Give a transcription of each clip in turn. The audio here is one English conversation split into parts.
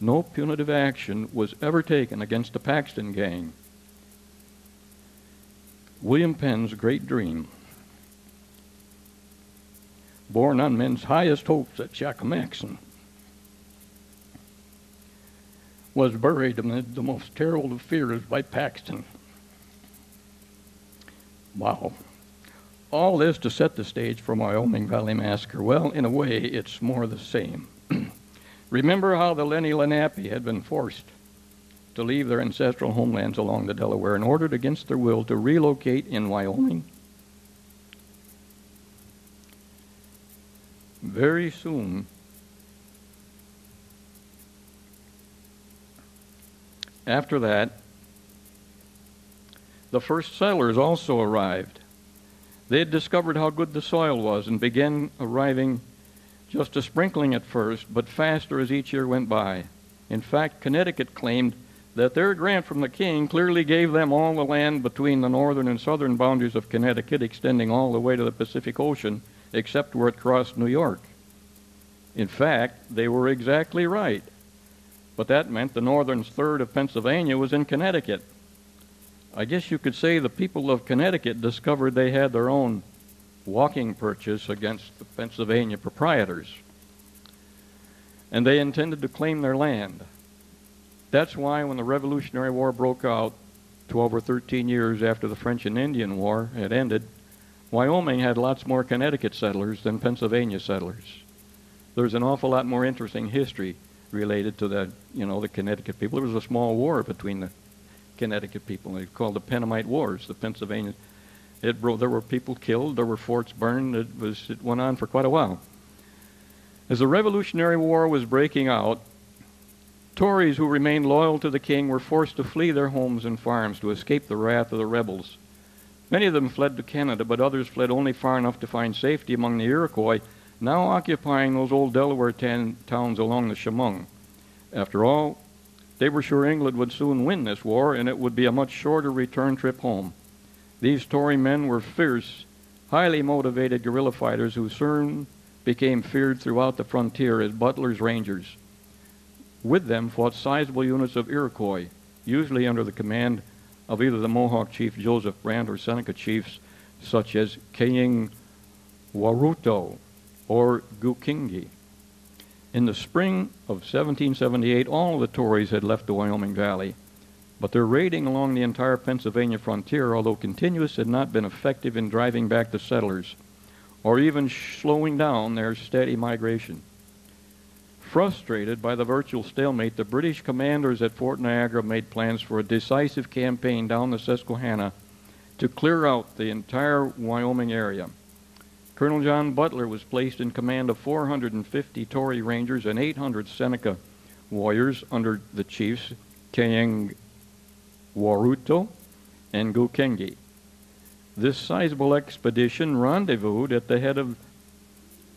no punitive action was ever taken against the Paxton gang. William Penn's great dream, born on men's highest hopes at Chacamaxon, was buried amid the most terrible of fears by Paxton. Wow. All this to set the stage for Wyoming Valley Massacre. Well, in a way, it's more the same. Remember how the Lenni Lenape had been forced to leave their ancestral homelands along the Delaware and ordered against their will to relocate in Wyoming? Very soon, after that, the first settlers also arrived. They had discovered how good the soil was and began arriving just a sprinkling at first, but faster as each year went by. In fact, Connecticut claimed that their grant from the king clearly gave them all the land between the northern and southern boundaries of Connecticut, extending all the way to the Pacific Ocean, except where it crossed New York. In fact, they were exactly right. But that meant the northern third of Pennsylvania was in Connecticut. I guess you could say the people of Connecticut discovered they had their own walking purchase against the Pennsylvania proprietors, and they intended to claim their land. That's why when the Revolutionary War broke out 12 or 13 years after the French and Indian War had ended, Wyoming had lots more Connecticut settlers than Pennsylvania settlers. There's an awful lot more interesting history related to the Connecticut people. There was a small war between the Connecticut people. They called the Pennamite Wars. The Pennsylvania, there were people killed, there were forts burned. It went on for quite a while. As the Revolutionary War was breaking out, Tories who remained loyal to the king were forced to flee their homes and farms to escape the wrath of the rebels. Many of them fled to Canada, but others fled only far enough to find safety among the Iroquois, now occupying those old Delaware towns along the Chemung. After all, they were sure England would soon win this war, and it would be a much shorter return trip home. These Tory men were fierce, highly motivated guerrilla fighters who soon became feared throughout the frontier as Butler's Rangers. With them fought sizable units of Iroquois, usually under the command of either the Mohawk chief Joseph Brant or Seneca chiefs such as Kaying Waruto or Gukingi. In the spring of 1778, all of the Tories had left the Wyoming Valley, but their raiding along the entire Pennsylvania frontier, although continuous, had not been effective in driving back the settlers or even slowing down their steady migration. Frustrated by the virtual stalemate, the British commanders at Fort Niagara made plans for a decisive campaign down the Susquehanna to clear out the entire Wyoming area. Colonel John Butler was placed in command of 450 Tory Rangers and 800 Seneca warriors under the chiefs Kaying Waruto and Gukengi. This sizable expedition rendezvoused at the head of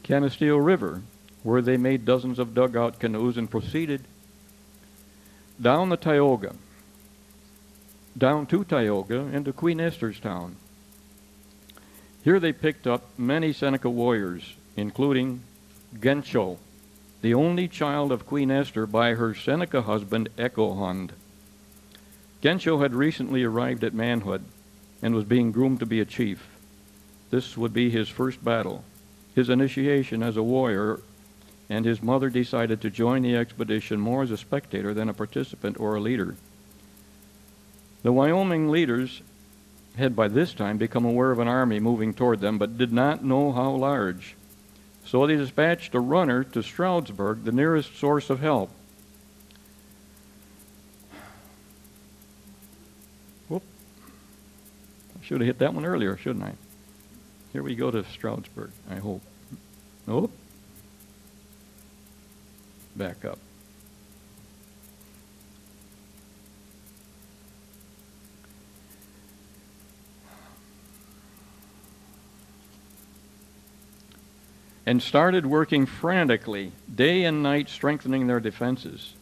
Canisteo River, where they made dozens of dugout canoes and proceeded down to Tioga into Queen Esther's Town. Here they picked up many Seneca warriors, including Gensho, the only child of Queen Esther by her Seneca husband Echohund. Gensho had recently arrived at manhood and was being groomed to be a chief. This would be his first battle, his initiation as a warrior, and his mother decided to join the expedition more as a spectator than a participant or a leader. The Wyoming leaders had by this time become aware of an army moving toward them, but did not know how large. So they dispatched a runner to Stroudsburg, the nearest source of help. Whoop. I should have hit that one earlier, shouldn't I? Here we go to Stroudsburg, I hope. Nope. Back up. And started working frantically, day and night, strengthening their defenses.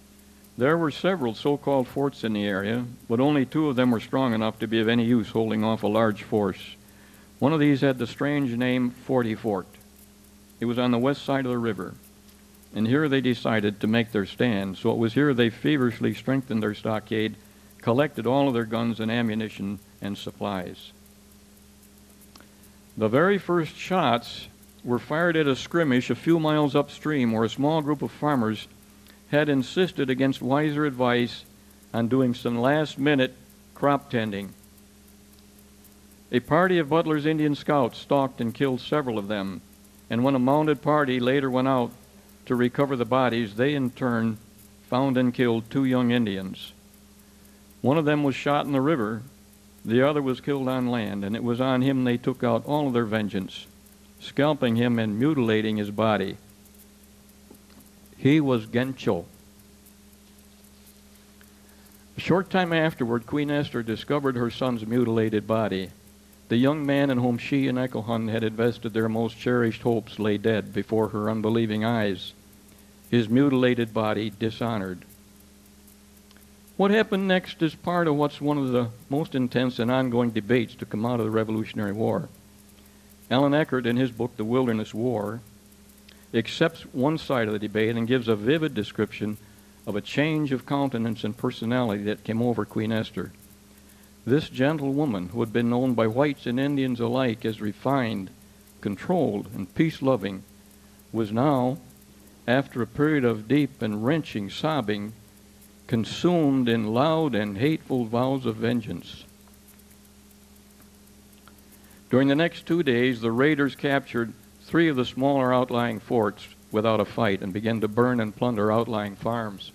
There were several so-called forts in the area, but only 2 of them were strong enough to be of any use holding off a large force. One of these had the strange name Forty Fort. It was on the west side of the river, and here they decided to make their stand. So it was here they feverishly strengthened their stockade, collected all of their guns and ammunition and supplies. The very first shots were fired at a skirmish a few miles upstream where a small group of farmers had insisted against wiser advice on doing some last-minute crop tending. A party of Butler's Indian scouts stalked and killed several of them, and when a mounted party later went out to recover the bodies, they in turn found and killed 2 young Indians. One of them was shot in the river, the other was killed on land, and it was on him they took out all of their vengeance, scalping him and mutilating his body. He was Gencho. A short time afterward, Queen Esther discovered her son's mutilated body. The young man in whom she and Ekelhun had invested their most cherished hopes lay dead before her unbelieving eyes, his mutilated body dishonored. What happened next is part of what's one of the most intense and ongoing debates to come out of the Revolutionary War. Alan Eckert, in his book, The Wilderness War, accepts one side of the debate and gives a vivid description of a change of countenance and personality that came over Queen Esther. This gentle woman, who had been known by whites and Indians alike as refined, controlled, and peace-loving, was now, after a period of deep and wrenching sobbing, consumed in loud and hateful vows of vengeance. During the next 2 days, the raiders captured 3 of the smaller outlying forts without a fight and began to burn and plunder outlying farms.